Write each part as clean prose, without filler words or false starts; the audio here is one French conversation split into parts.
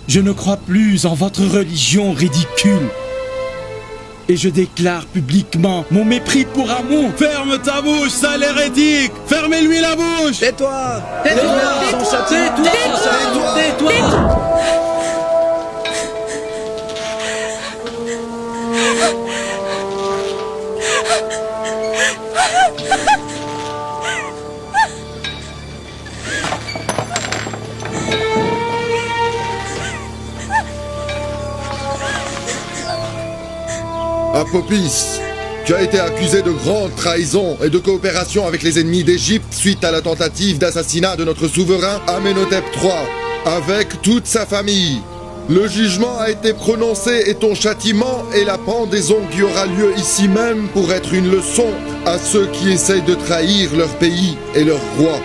Je ne crois plus en votre religion ridicule. Et je déclare publiquement mon mépris pour Amon. Ferme ta bouche, sale hérétique! Fermez-lui la bouche! Tais-toi! Tais-toi! Apopis, tu as été accusé de grande trahison et de coopération avec les ennemis d'Égypte suite à la tentative d'assassinat de notre souverain Amenhotep III, avec toute sa famille. Le jugement a été prononcé et ton châtiment est la pendaison qui aura lieu ici même pour être une leçon à ceux qui essayent de trahir leur pays et leur roi.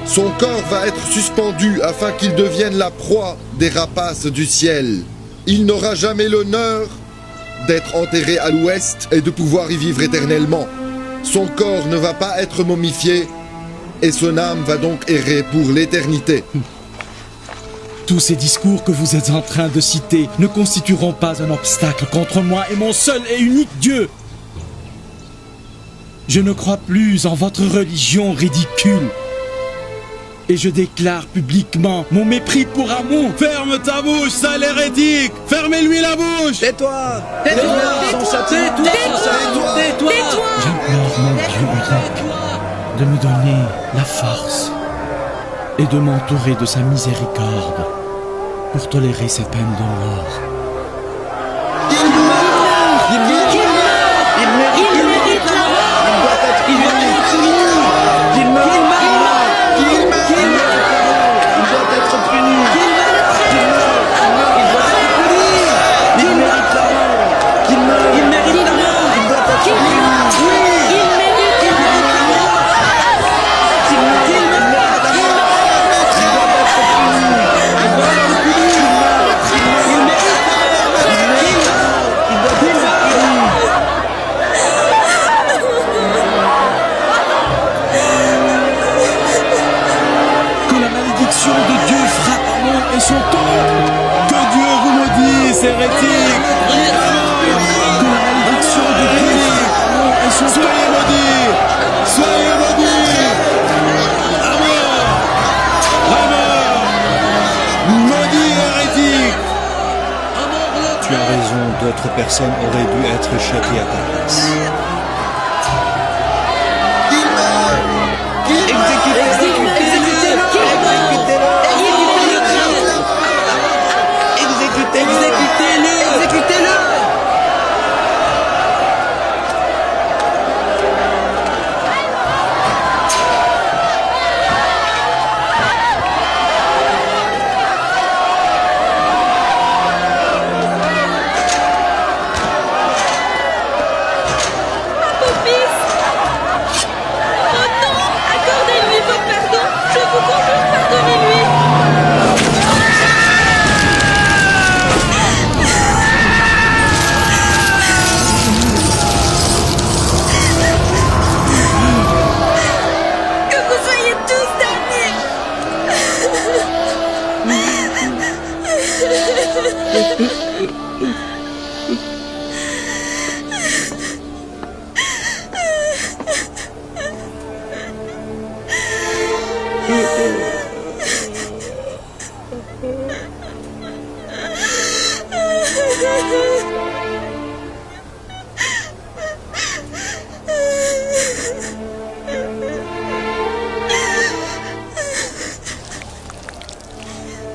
Son corps va être suspendu afin qu'il devienne la proie des rapaces du ciel. Il n'aura jamais l'honneur d'être enterré à l'ouest et de pouvoir y vivre éternellement. Son corps ne va pas être momifié et son âme va donc errer pour l'éternité. Tous ces discours que vous êtes en train de citer ne constitueront pas un obstacle contre moi et mon seul et unique Dieu. Je ne crois plus en votre religion ridicule. Et je déclare publiquement mon mépris pour Amon. Ferme ta bouche, sale hérétique! Fermez-lui la bouche! Tais-toi! Tais-toi! J'implore mon Dieu unique de me donner la force et de m'entourer de sa miséricorde pour tolérer ces peines de mort. D'autres personnes auraient dû être châtiées à ta place.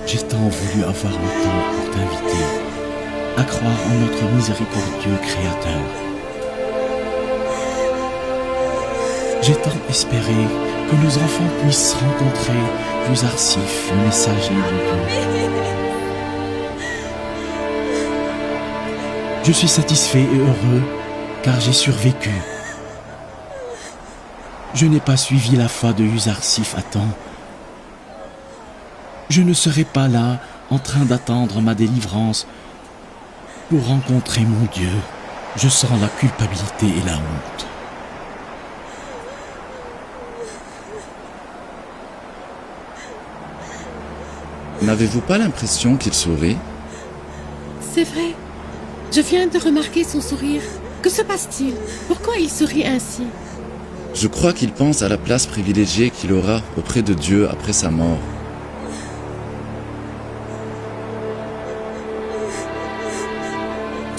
J'ai tant voulu avoir le temps pour t'inviter à croire en notre miséricordieux Créateur. J'ai tant espéré que nos enfants puissent rencontrer Yuzarsif, le messager de Dieu. Je suis satisfait et heureux car j'ai survécu. Je n'ai pas suivi la foi de Yuzarsif à temps. Je ne serai pas là en train d'attendre ma délivrance pour rencontrer mon Dieu. Je sens la culpabilité et la honte. N'avez-vous pas l'impression qu'il sourit? C'est vrai. Je viens de remarquer son sourire. Que se passe-t-il? Pourquoi il sourit ainsi? Je crois qu'il pense à la place privilégiée qu'il aura auprès de Dieu après sa mort.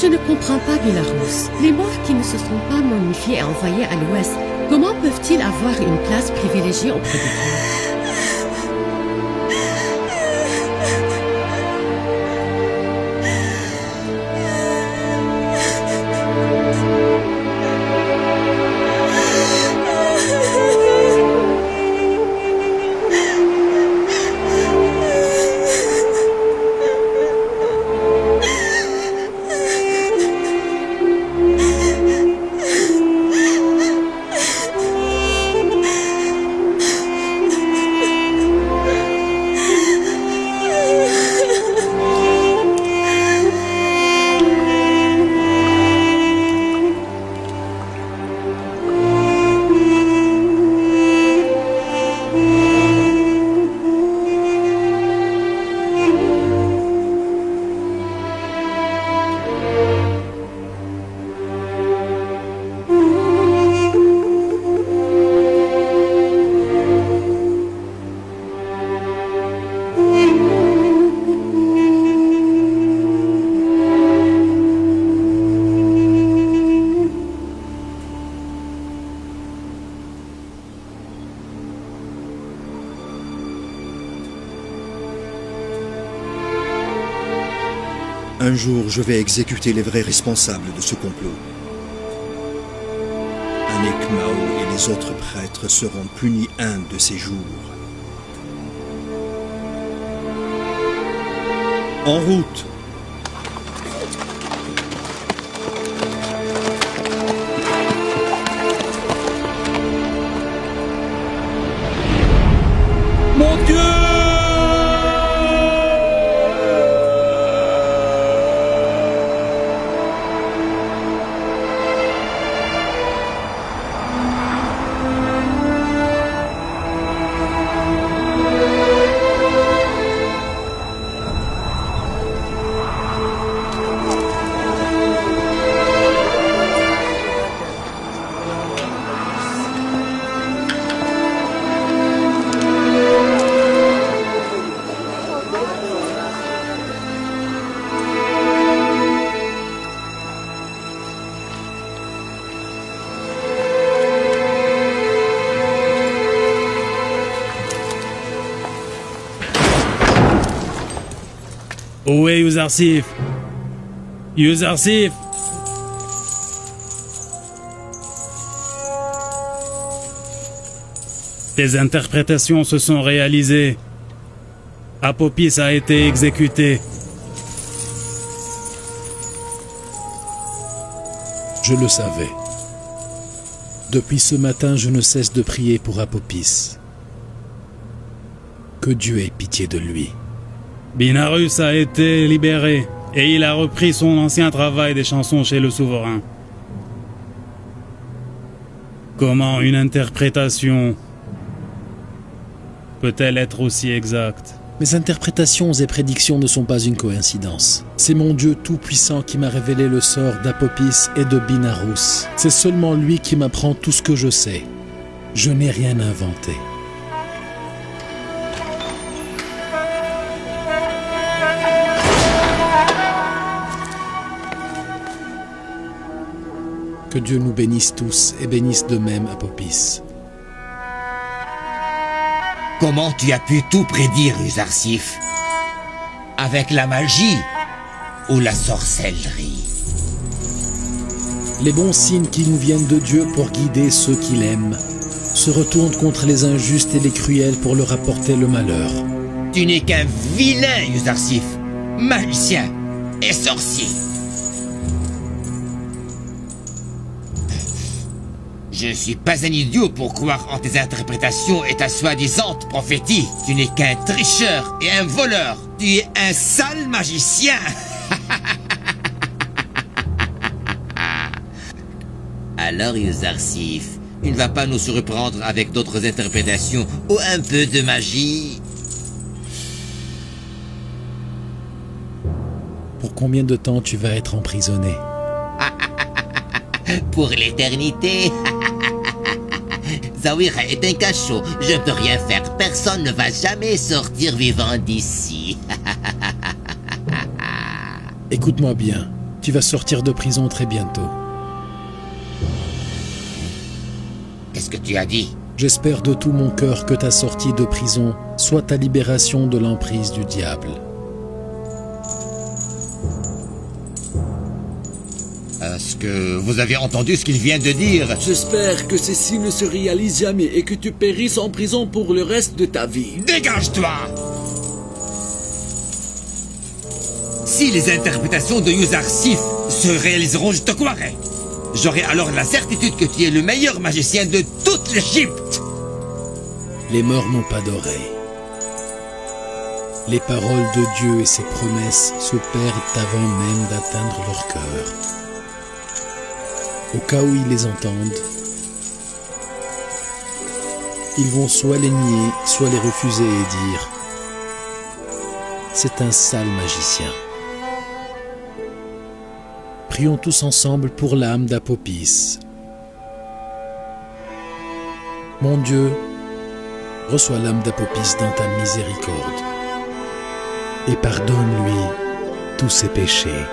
Je ne comprends pas, Belarus. Les morts qui ne se sont pas momifiés et envoyés à l'ouest, comment peuvent-ils avoir une place privilégiée auprès de Dieu? Un jour, je vais exécuter les vrais responsables de ce complot. Anek Mao et les autres prêtres seront punis un de ces jours. En route! Mon Dieu! Où est Yuzarsif? Yuzarsif! Tes interprétations se sont réalisées. Apopis a été exécuté. Je le savais. Depuis ce matin, je ne cesse de prier pour Apopis. Que Dieu ait pitié de lui. Binarus a été libéré et il a repris son ancien travail des chansons chez le souverain. Comment une interprétation peut-elle être aussi exacte? Mes interprétations et prédictions ne sont pas une coïncidence. C'est mon Dieu tout-puissant qui m'a révélé le sort d'Apopis et de Binarus. C'est seulement lui qui m'apprend tout ce que je sais. Je n'ai rien inventé. Que Dieu nous bénisse tous et bénisse de même Apopis. Comment tu as pu tout prédire, Yuzarsif? Avec la magie ou la sorcellerie? Les bons signes qui nous viennent de Dieu pour guider ceux qu'il aime se retournent contre les injustes et les cruels pour leur apporter le malheur. Tu n'es qu'un vilain, Yuzarsif, magicien et sorcier. Je ne suis pas un idiot pour croire en tes interprétations et ta soi-disant prophétie. Tu n'es qu'un tricheur et un voleur. Tu es un sale magicien. Alors, Yuzarsif, tu ne vas pas nous surprendre avec d'autres interprétations ou un peu de magie? Pour combien de temps tu vas être emprisonné? Pour l'éternité. Zawira est un cachot. Je ne peux rien faire. Personne ne va jamais sortir vivant d'ici. Écoute-moi bien. Tu vas sortir de prison très bientôt. Qu'est-ce que tu as dit? J'espère de tout mon cœur que ta sortie de prison soit ta libération de l'emprise du diable. Est-ce que vous avez entendu ce qu'il vient de dire? J'espère que ceci ne se réalise jamais et que tu périsses en prison pour le reste de ta vie. Dégage-toi! Si les interprétations de Yuzar Sif se réaliseront, je te croirai. J'aurai alors la certitude que tu es le meilleur magicien de toute l'Égypte. Les morts n'ont pas d'oreilles. Les paroles de Dieu et ses promesses se perdent avant même d'atteindre leur cœur. Au cas où ils les entendent, ils vont soit les nier, soit les refuser et dire « C'est un sale magicien ». Prions tous ensemble pour l'âme d'Apopis. Mon Dieu, reçois l'âme d'Apopis dans ta miséricorde et pardonne-lui tous ses péchés.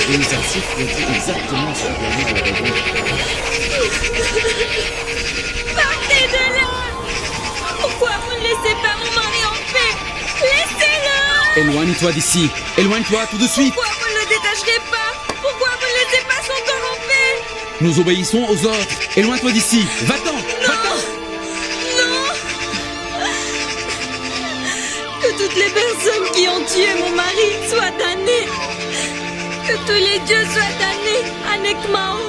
Et Yuzar Sif lui a dit exactement ce qu'il avait de rêver. Partez de là! Pourquoi vous ne laissez pas mon mari en paix? Laissez-le! Éloigne-toi d'ici. Éloigne-toi tout de suite. Pourquoi vous ne le détacherez pas? Pourquoi vous ne laissez pas son corps en paix? Nous obéissons aux ordres. Éloigne-toi d'ici. Va-t'en. Va-t'en. Non! Que toutes les personnes qui ont tué mon mari soient damnées. Que tous les dieux soient damnés. Anekmao,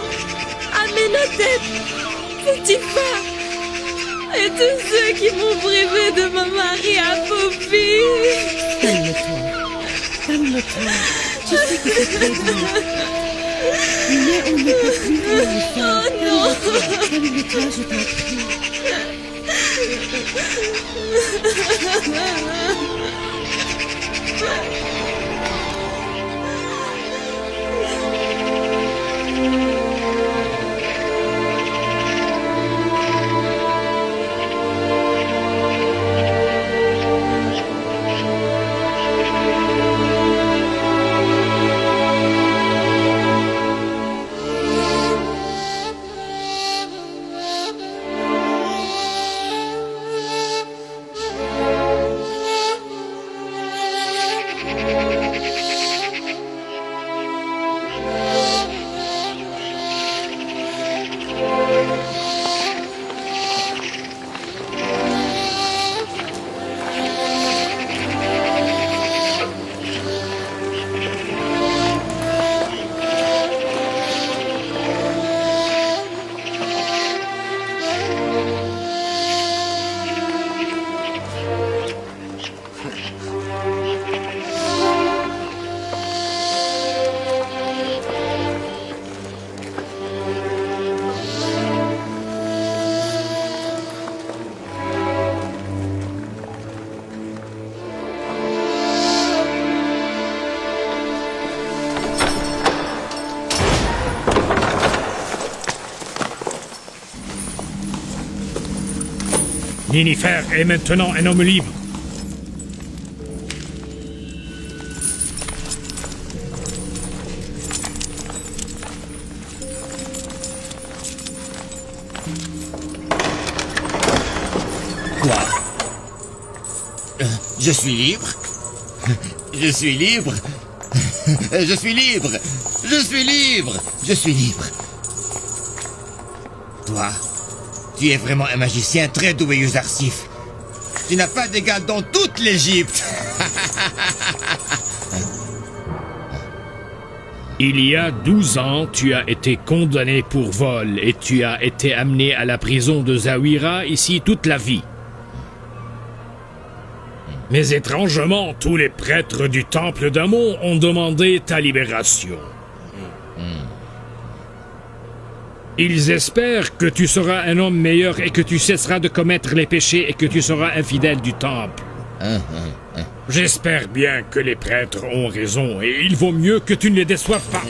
Amenhotep, Potiphar. Et tous ceux qui m'ont privé de mon mari Apopis. Calme-toi. Calme-toi. Je sais que c'est très dur. Mais on ne peut plus rien faire. Calme-toi. Calme-toi, je t'en prie. Ninifer est maintenant un homme libre. Quoi? Je suis libre? Je suis libre? Je suis libre! Je suis libre! Je suis libre! Toi, tu es vraiment un magicien très doué, Yuzarsif. Tu n'as pas d'égal dans toute l'Égypte. Il y a 12 ans, tu as été condamné pour vol et tu as été amené à la prison de Zawira, ici toute la vie. Mais étrangement, tous les prêtres du temple d'Amon ont demandé ta libération. Ils espèrent que tu seras un homme meilleur et que tu cesseras de commettre les péchés et que tu seras un fidèle du temple. J'espère bien que les prêtres ont raison et il vaut mieux que tu ne les déçoives pas.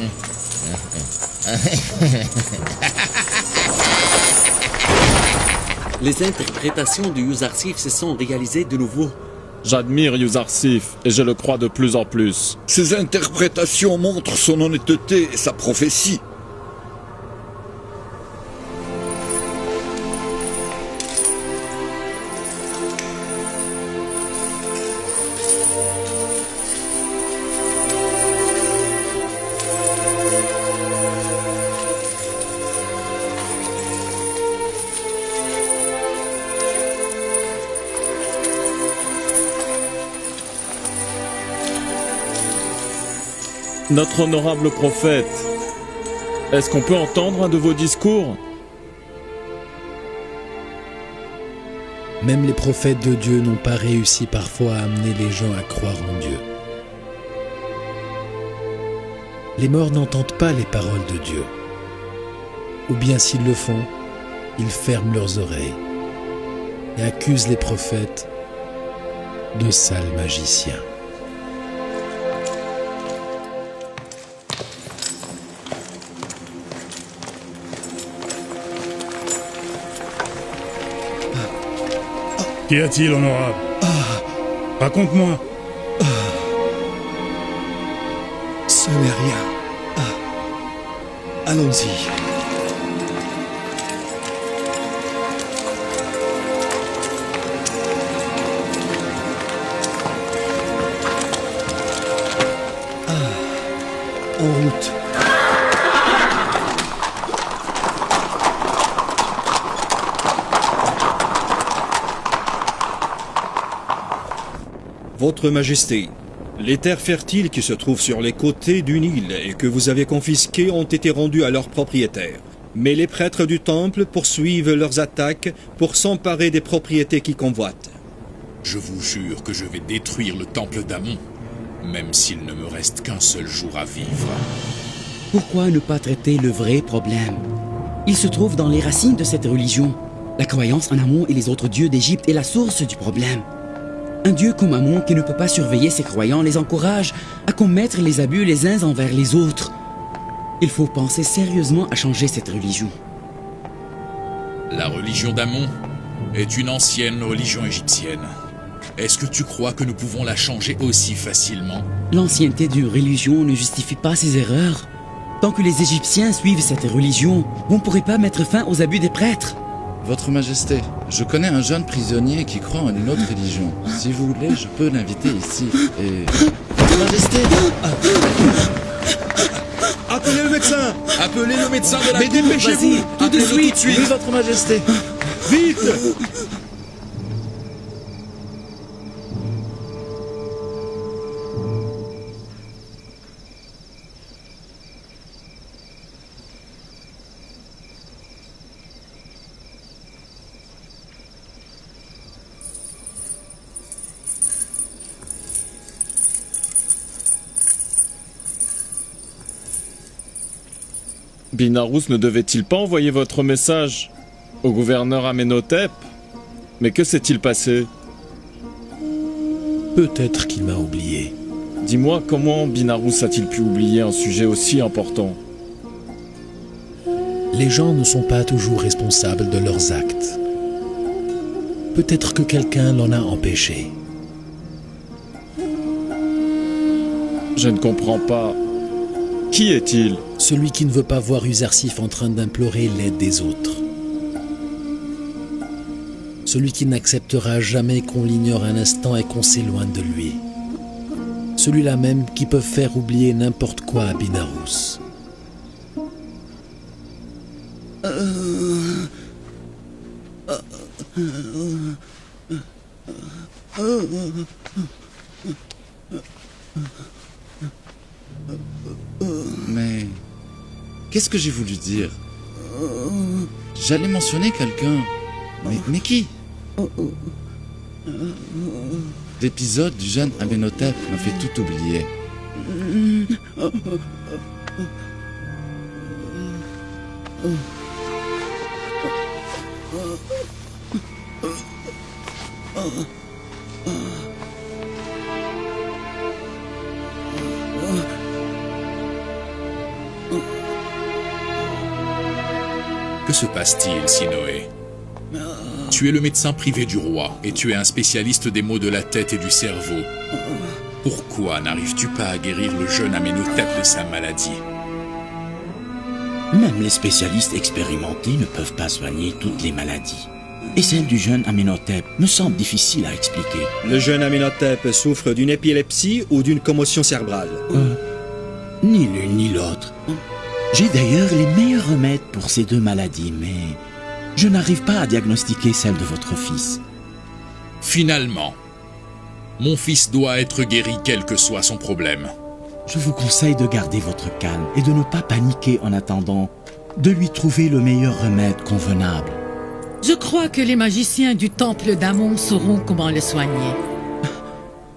Les interprétations de Yuzarsif se sont réalisées de nouveau. J'admire Yuzarsif et je le crois de plus en plus. Ces interprétations montrent son honnêteté et sa prophétie. Notre honorable prophète, est-ce qu'on peut entendre un de vos discours? Même les prophètes de Dieu n'ont pas réussi parfois à amener les gens à croire en Dieu. Les morts n'entendent pas les paroles de Dieu. Ou bien s'ils le font, ils ferment leurs oreilles et accusent les prophètes de sales magiciens. Qu'y a-t-il, honorable? Raconte-moi. Ce n'est rien. Allons-y. En route. Votre Majesté, les terres fertiles qui se trouvent sur les côtés du Nil et que vous avez confisquées ont été rendues à leurs propriétaires. Mais les prêtres du temple poursuivent leurs attaques pour s'emparer des propriétés qu'ils convoitent. Je vous jure que je vais détruire le temple d'Amon, même s'il ne me reste qu'un seul jour à vivre. Pourquoi ne pas traiter le vrai problème? Il se trouve dans les racines de cette religion. La croyance en Amon et les autres dieux d'Égypte est la source du problème. Un dieu comme Amon qui ne peut pas surveiller ses croyants les encourage à commettre les abus les uns envers les autres. Il faut penser sérieusement à changer cette religion. La religion d'Amon est une ancienne religion égyptienne. Est-ce que tu crois que nous pouvons la changer aussi facilement? L'ancienneté d'une religion ne justifie pas ses erreurs. Tant que les Égyptiens suivent cette religion, vous ne pourrez pas mettre fin aux abus des prêtres. Votre Majesté, je connais un jeune prisonnier qui croit en une autre religion. Si vous voulez, je peux l'inviter ici et... Votre Majesté! Appelez le médecin! Appelez le médecin de la Mais dépêchez-vous! Tout de suite! Oui, Votre Majesté! Vite! Binarous ne devait-il pas envoyer votre message au gouverneur Amenhotep? Mais que s'est-il passé? Peut-être qu'il m'a oublié. Dis-moi, comment Binarous a-t-il pu oublier un sujet aussi important? Les gens ne sont pas toujours responsables de leurs actes. Peut-être que quelqu'un l'en a empêché. Je ne comprends pas. Qui est-il? Celui qui ne veut pas voir Uzarsif en train d'implorer l'aide des autres. Celui qui n'acceptera jamais qu'on l'ignore un instant et qu'on s'éloigne de lui. Celui-là même qui peut faire oublier n'importe quoi à Binarous. Mais qu'est-ce que j'ai voulu dire? J'allais mentionner quelqu'un. Mais qui? L'épisode du jeune Amenhotep m'a fait tout oublier. Que se passe-t-il, Sinoé? Tu es le médecin privé du roi et tu es un spécialiste des maux de la tête et du cerveau. Pourquoi n'arrives-tu pas à guérir le jeune Amenhotep de sa maladie? Même les spécialistes expérimentés ne peuvent pas soigner toutes les maladies. Et celle du jeune Amenhotep me semble difficile à expliquer. Le jeune Amenhotep souffre d'une épilepsie ou d'une commotion cérébrale? Ni l'une ni l'autre. J'ai d'ailleurs les meilleurs remèdes pour ces deux maladies, mais je n'arrive pas à diagnostiquer celle de votre fils. Finalement, mon fils doit être guéri quel que soit son problème. Je vous conseille de garder votre calme et de ne pas paniquer en attendant de lui trouver le meilleur remède convenable. Je crois que les magiciens du temple d'Amon sauront comment le soigner.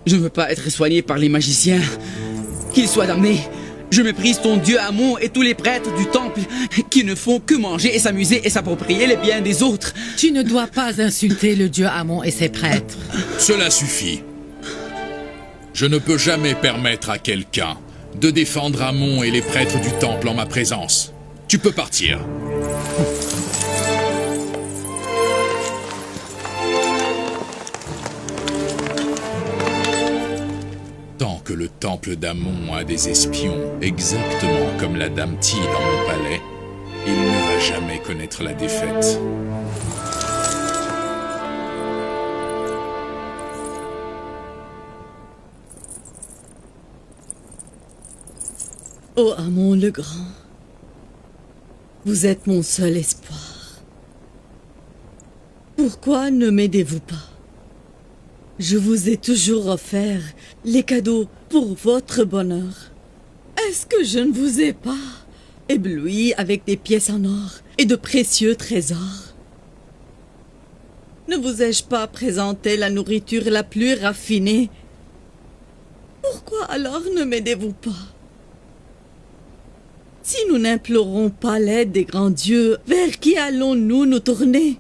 Je ne veux pas être soigné par les magiciens. Qu'ils soient damnés. Je méprise ton dieu Amon et tous les prêtres du temple qui ne font que manger et s'amuser et s'approprier les biens des autres. Tu ne dois pas insulter le dieu Amon et ses prêtres. Cela suffit. Je ne peux jamais permettre à quelqu'un de défendre Amon et les prêtres du temple en ma présence. Tu peux partir. Tant que le temple d'Amon a des espions, exactement comme la dame Ti dans mon palais, il ne va jamais connaître la défaite. Ô Amon le Grand, vous êtes mon seul espoir. Pourquoi ne m'aidez-vous pas? Je vous ai toujours offert les cadeaux pour votre bonheur. Est-ce que je ne vous ai pas ébloui avec des pièces en or et de précieux trésors? Ne vous ai-je pas présenté la nourriture la plus raffinée? Pourquoi alors ne m'aidez-vous pas? Si nous n'implorons pas l'aide des grands dieux, vers qui allons-nous nous tourner?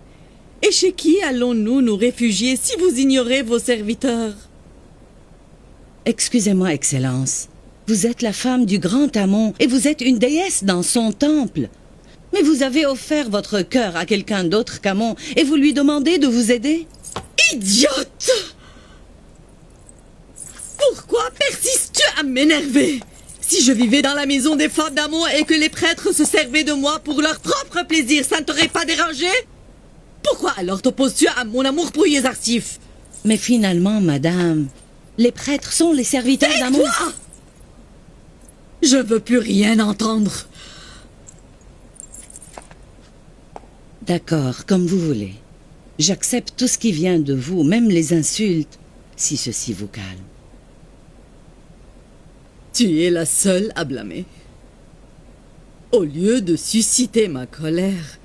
Et chez qui allons-nous nous réfugier si vous ignorez vos serviteurs? Excusez-moi, Excellence. Vous êtes la femme du grand Amon et vous êtes une déesse dans son temple. Mais vous avez offert votre cœur à quelqu'un d'autre qu'Amon et vous lui demandez de vous aider? Idiote! Pourquoi persistes-tu à m'énerver? Si je vivais dans la maison des femmes d'Amon et que les prêtres se servaient de moi pour leur propre plaisir, ça ne t'aurait pas dérangé? Pourquoi alors t'opposes-tu à mon amour pour Uzarsif? Mais finalement, madame, les prêtres sont les serviteurs d'Amon. Tais-toi! Je veux plus rien entendre. D'accord, comme vous voulez. J'accepte tout ce qui vient de vous, même les insultes, si ceci vous calme. Tu es la seule à blâmer. Au lieu de susciter ma colère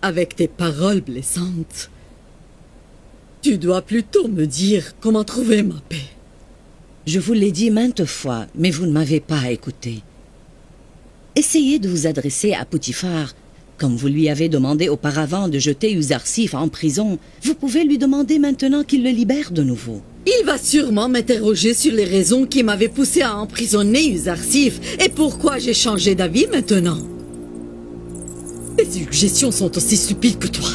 avec tes paroles blessantes, tu dois plutôt me dire comment trouver ma paix. Je vous l'ai dit maintes fois, mais vous ne m'avez pas écouté. Essayez de vous adresser à Poutifar. Comme vous lui avez demandé auparavant de jeter Uzarsif en prison, vous pouvez lui demander maintenant qu'il le libère de nouveau. Il va sûrement m'interroger sur les raisons qui m'avaient poussé à emprisonner Uzarsif et pourquoi j'ai changé d'avis maintenant. Tes suggestions sont aussi stupides que toi.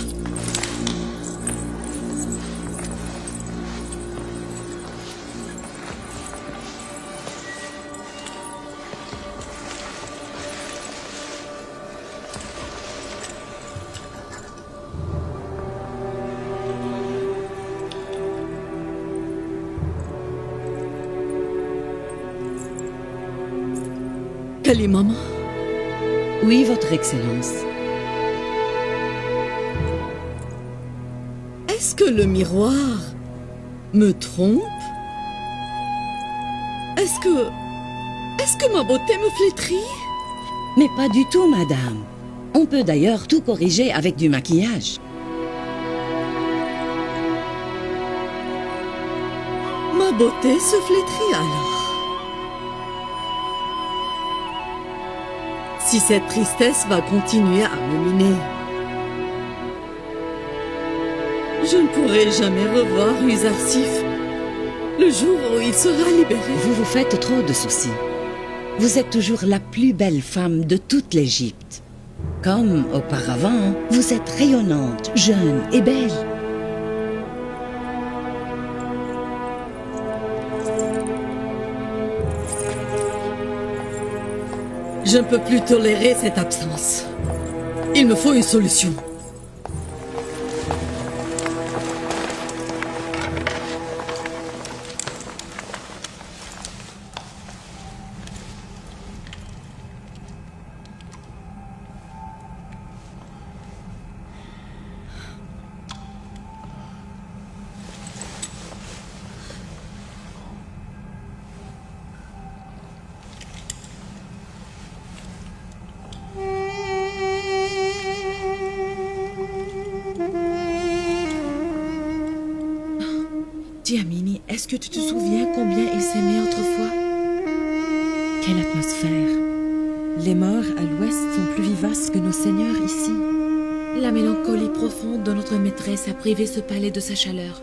Kalimama? Oui, Votre Excellence. Est-ce que le miroir me trompe? Est-ce que ma beauté me flétrit? Mais pas du tout, madame. On peut d'ailleurs tout corriger avec du maquillage. Ma beauté se flétrit alors. Si cette tristesse va continuer à me miner, je ne pourrai jamais revoir Uzarsif le jour où il sera libéré. Vous vous faites trop de soucis. Vous êtes toujours la plus belle femme de toute l'Égypte. Comme auparavant, vous êtes rayonnante, jeune et belle. Je ne peux plus tolérer cette absence. Il me faut une solution. Djamini, est-ce que tu te souviens combien ils s'aimaient autrefois? Quelle atmosphère! Les morts à l'ouest sont plus vivaces que nos seigneurs ici. La mélancolie profonde de notre maîtresse a privé ce palais de sa chaleur.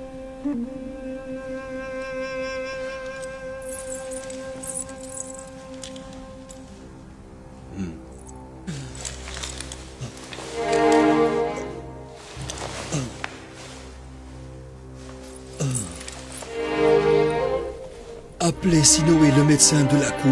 Appelez Sinoé, le médecin de la cour.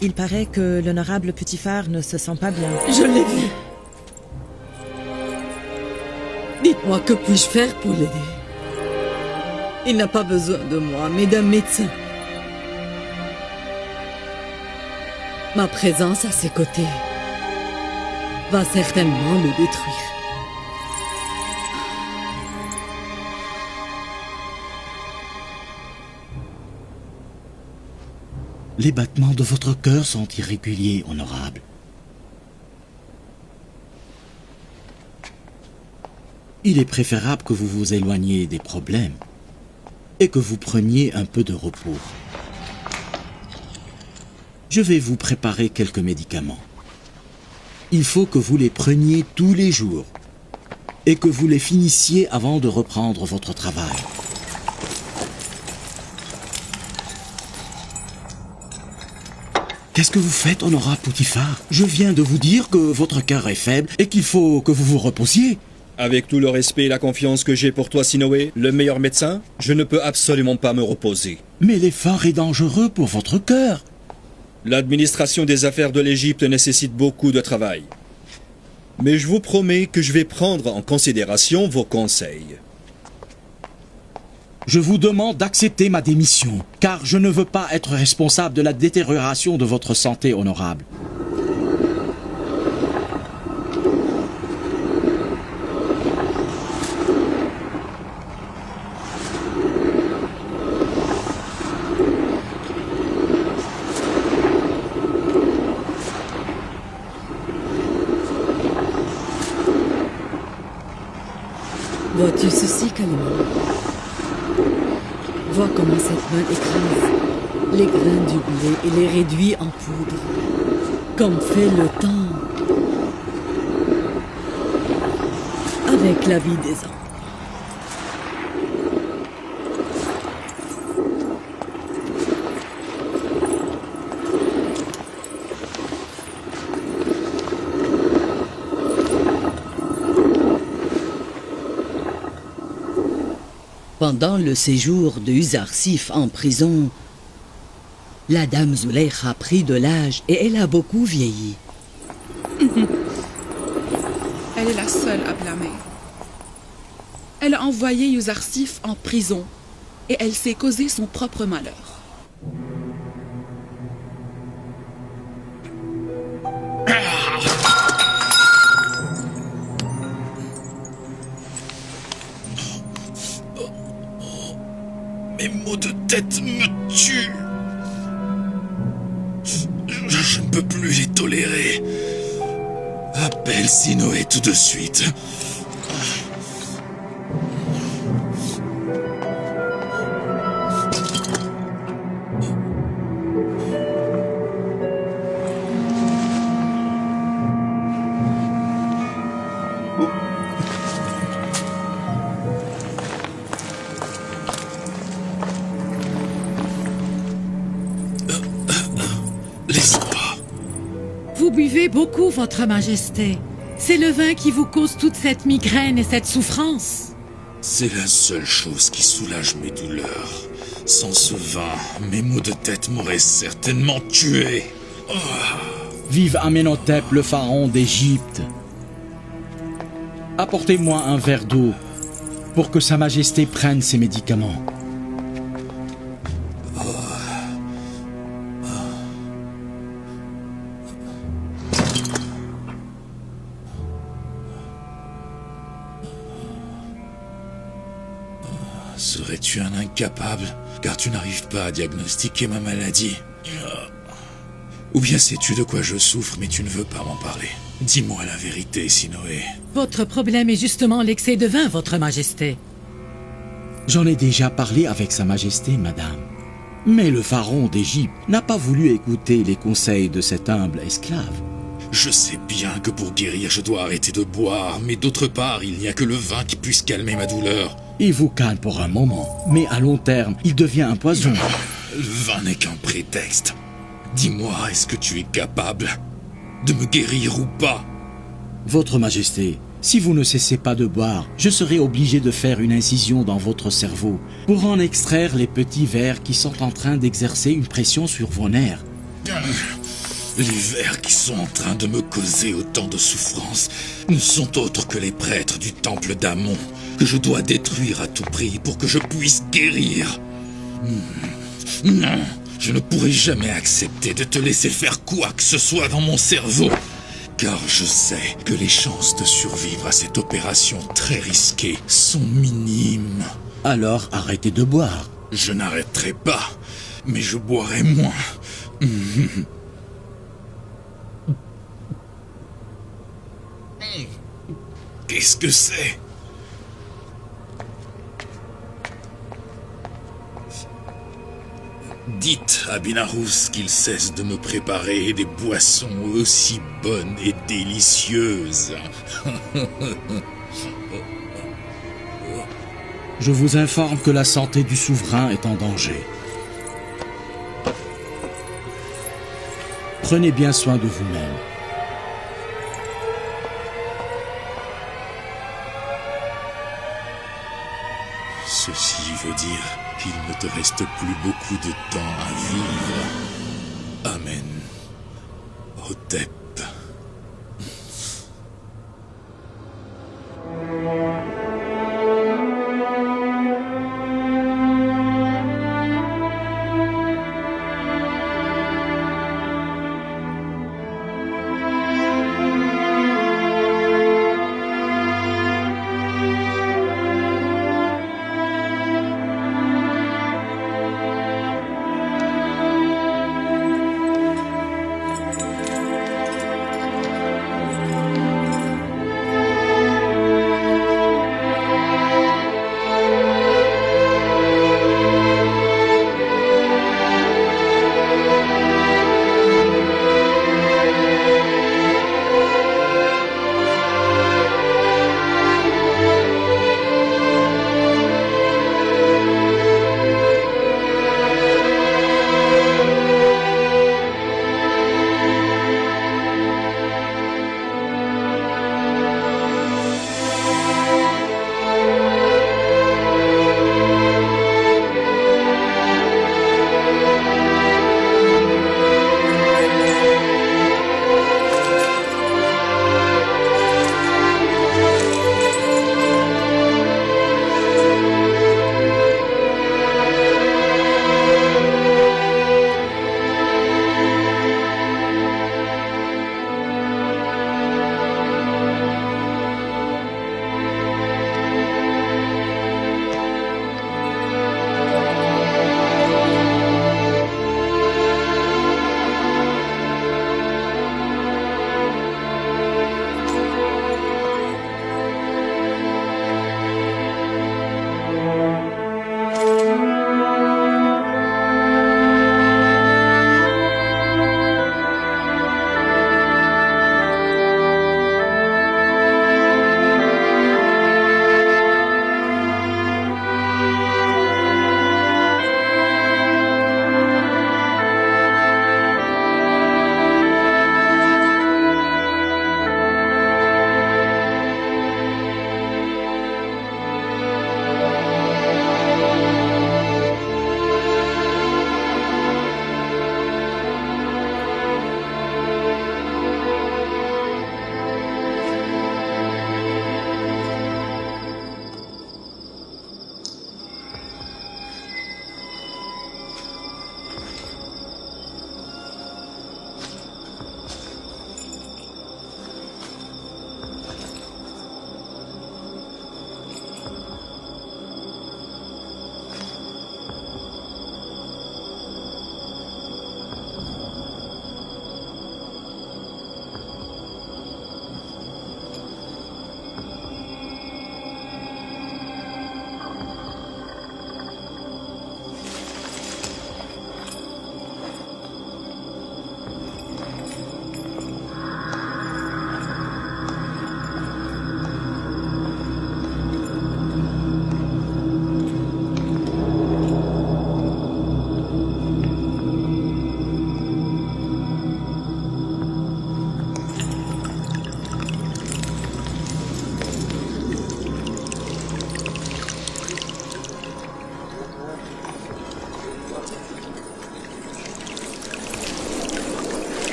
Il paraît que l'honorable petit phare ne se sent pas bien. Je l'ai vu. Dites-moi, que puis-je faire pour l'aider? Il n'a pas besoin de moi, mais d'un médecin. Ma présence à ses côtés va certainement le détruire. Les battements de votre cœur sont irréguliers, honorable. Il est préférable que vous vous éloigniez des problèmes et que vous preniez un peu de repos. Je vais vous préparer quelques médicaments. Il faut que vous les preniez tous les jours et que vous les finissiez avant de reprendre votre travail. Qu'est-ce que vous faites, honorable Poutifar? Je viens de vous dire que votre cœur est faible et qu'il faut que vous vous reposiez. Avec tout le respect et la confiance que j'ai pour toi, Sinoé, le meilleur médecin, je ne peux absolument pas me reposer. Mais l'effort est dangereux pour votre cœur. L'administration des affaires de l'Égypte nécessite beaucoup de travail. Mais je vous promets que je vais prendre en considération vos conseils. Je vous demande d'accepter ma démission, car je ne veux pas être responsable de la détérioration de votre santé, honorable. Vois-tu ceci, Kalima? Vois comment cette main écrase les grains du blé et les réduit en poudre, comme fait le temps avec la vie des hommes. Pendant le séjour de Uzarsif en prison, la dame Zuleyha a pris de l'âge et elle a beaucoup vieilli. Elle est la seule à blâmer. Elle a envoyé Uzarsif en prison et elle s'est causé son propre malheur. Mes maux de tête me tuent. Je ne peux plus les tolérer. Appelle Sinoé tout de suite. Vous buvez beaucoup, Votre Majesté. C'est le vin qui vous cause toute cette migraine et cette souffrance. C'est la seule chose qui soulage mes douleurs. Sans ce vin, mes maux de tête m'auraient certainement tué. Oh. Vive Amenhotep, le pharaon d'Égypte. Apportez-moi un verre d'eau pour que Sa Majesté prenne ses médicaments. Serais-tu un incapable, car tu n'arrives pas à diagnostiquer ma maladie? Ou bien sais-tu de quoi je souffre, mais tu ne veux pas m'en parler? Dis-moi la vérité, Sinoé. Votre problème est justement l'excès de vin, Votre Majesté. J'en ai déjà parlé avec Sa Majesté, madame. Mais le pharaon d'Égypte n'a pas voulu écouter les conseils de cet humble esclave. Je sais bien que pour guérir, je dois arrêter de boire, mais d'autre part, il n'y a que le vin qui puisse calmer ma douleur. Il vous calme pour un moment, mais à long terme, il devient un poison. Le vin n'est qu'un prétexte. Dis-moi, est-ce que tu es capable de me guérir ou pas? Votre Majesté, si vous ne cessez pas de boire, je serai obligé de faire une incision dans votre cerveau pour en extraire les petits vers qui sont en train d'exercer une pression sur vos nerfs. Les vers qui sont en train de me causer autant de souffrance ne sont autres que les prêtres du temple d'Amon que je dois détruire à tout prix pour que je puisse guérir. Non, je ne pourrai jamais accepter de te laisser faire quoi que ce soit dans mon cerveau, car je sais que les chances de survivre à cette opération très risquée sont minimes. Alors arrêtez de boire. Je n'arrêterai pas, mais je boirai moins. Qu'est-ce que c'est? Dites à Binarous qu'il cesse de me préparer des boissons aussi bonnes et délicieuses. Je vous informe que la santé du souverain est en danger. Prenez bien soin de vous-même. Ceci veut dire qu'il ne te reste plus beaucoup de temps à vivre. Amen. Hotep.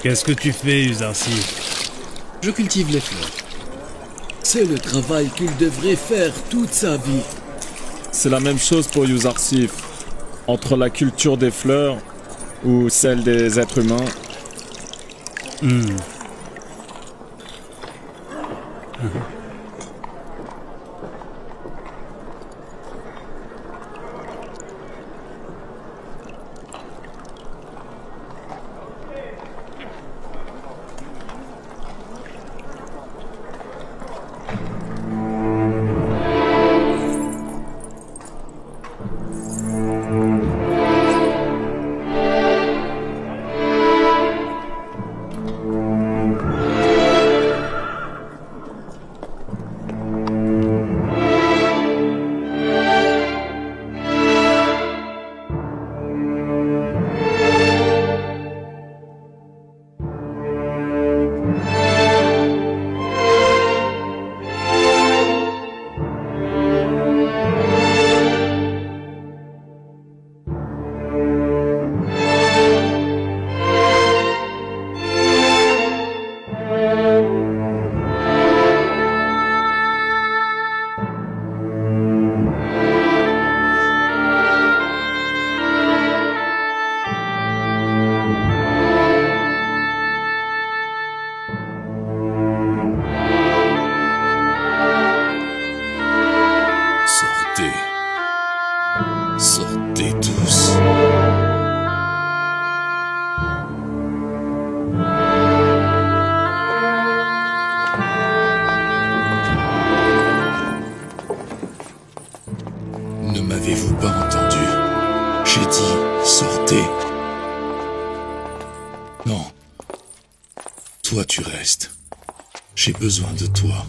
Qu'est-ce que tu fais, Uzarsif? Je cultive les fleurs. C'est le travail qu'il devrait faire toute sa vie. C'est la même chose pour Uzarsif. Entre la culture des fleurs ou celle des êtres humains. Sortez tous. Ne m'avez-vous pas entendu? J'ai dit, sortez. Non. Toi, tu restes. J'ai besoin de toi.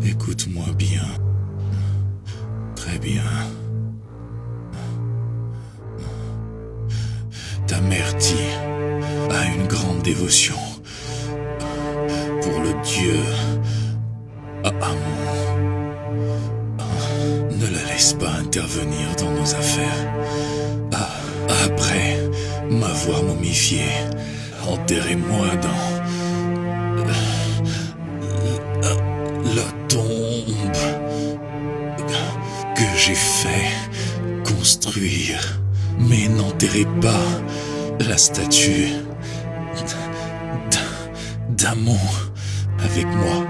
Écoute-moi bien. Très bien. Ta mère Ti a une grande dévotion pour le dieu Amon. Ne la laisse pas intervenir dans nos affaires. Après m'avoir momifié, enterrez-moi dans la tombe que j'ai fait construire. Mais n'enterrez pas la statue d'Amon avec moi,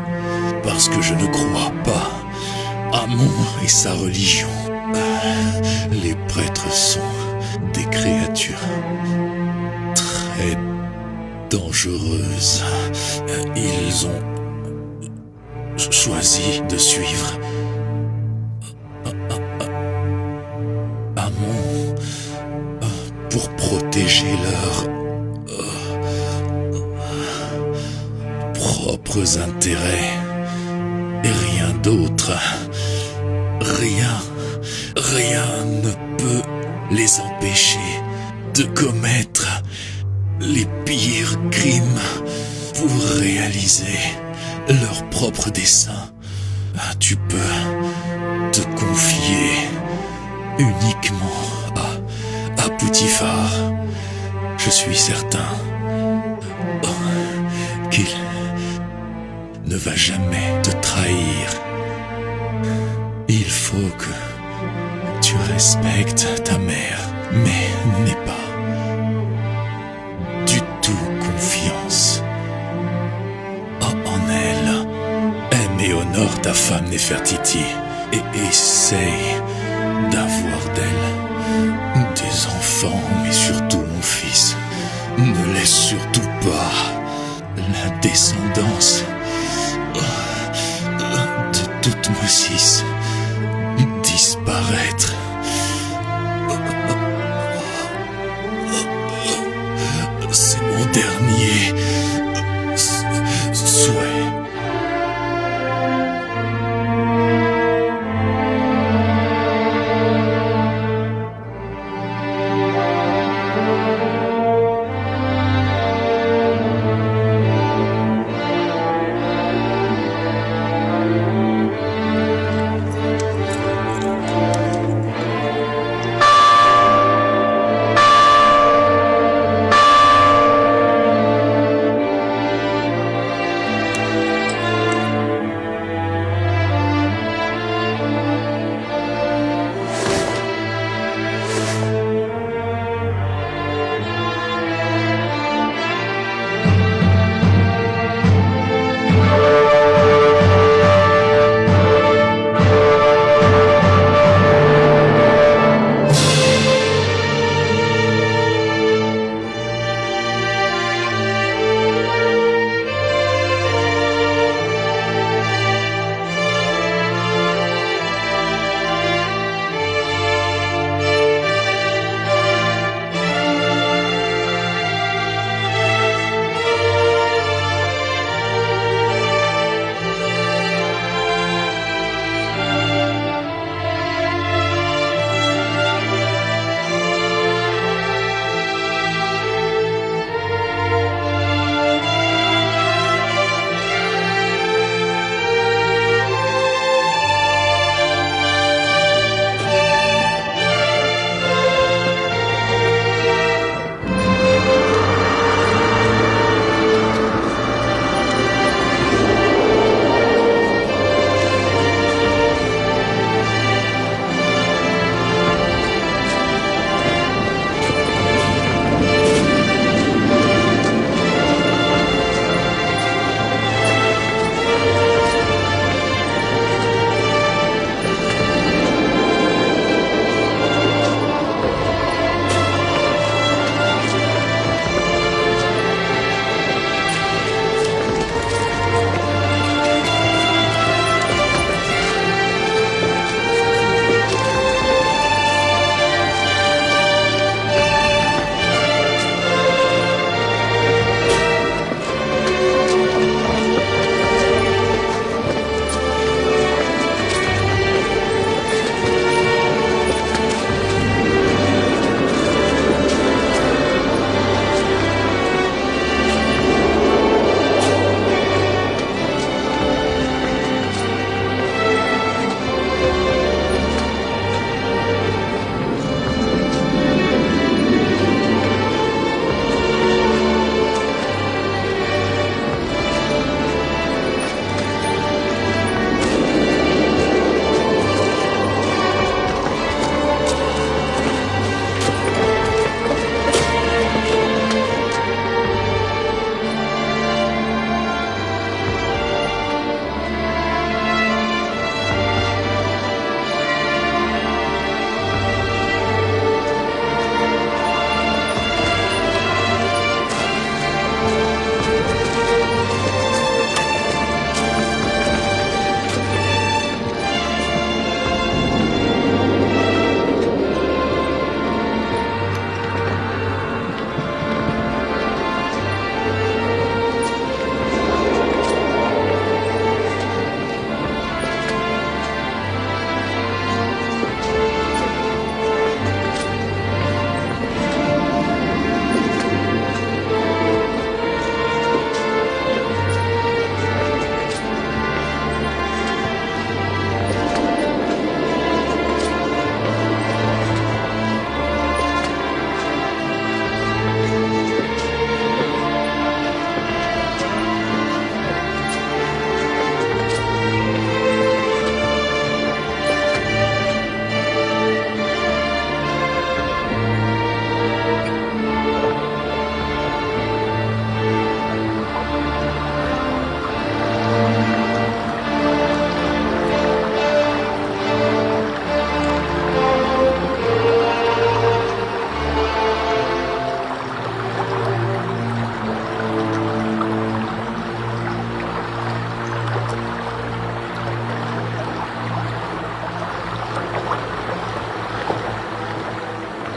parce que je ne crois pas Amon et sa religion. Les prêtres sont des créatures très dangereuses. Ils ont choisi de suivre Amon pour protéger leurs propres intérêts et rien d'autre. Rien ne peut les empêcher de commettre les pires crimes pour réaliser leurs propres desseins. Tu peux te confier uniquement à Poutifar. Je suis certain qu'il ne va jamais te trahir. Il faut que tu respectes ta mère, mais n'aie pas du tout confiance en elle. Aime et honore ta femme Néfertiti et essaye d'avoir d'elle des enfants, mais surtout mon fils. Ne laisse surtout pas la descendance de Toutmôsis disparaître. C'est mon dernier souhait.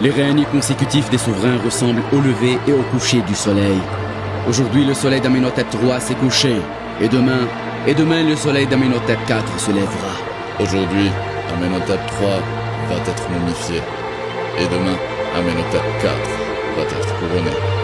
Les règnes consécutifs des souverains ressemblent au lever et au coucher du soleil. Aujourd'hui, le soleil d'Amenhotep III s'est couché. Et demain le soleil d'Amenhotep IV se lèvera. Aujourd'hui, Amenhotep III va être momifié. Et demain, Amenhotep IV va être couronné.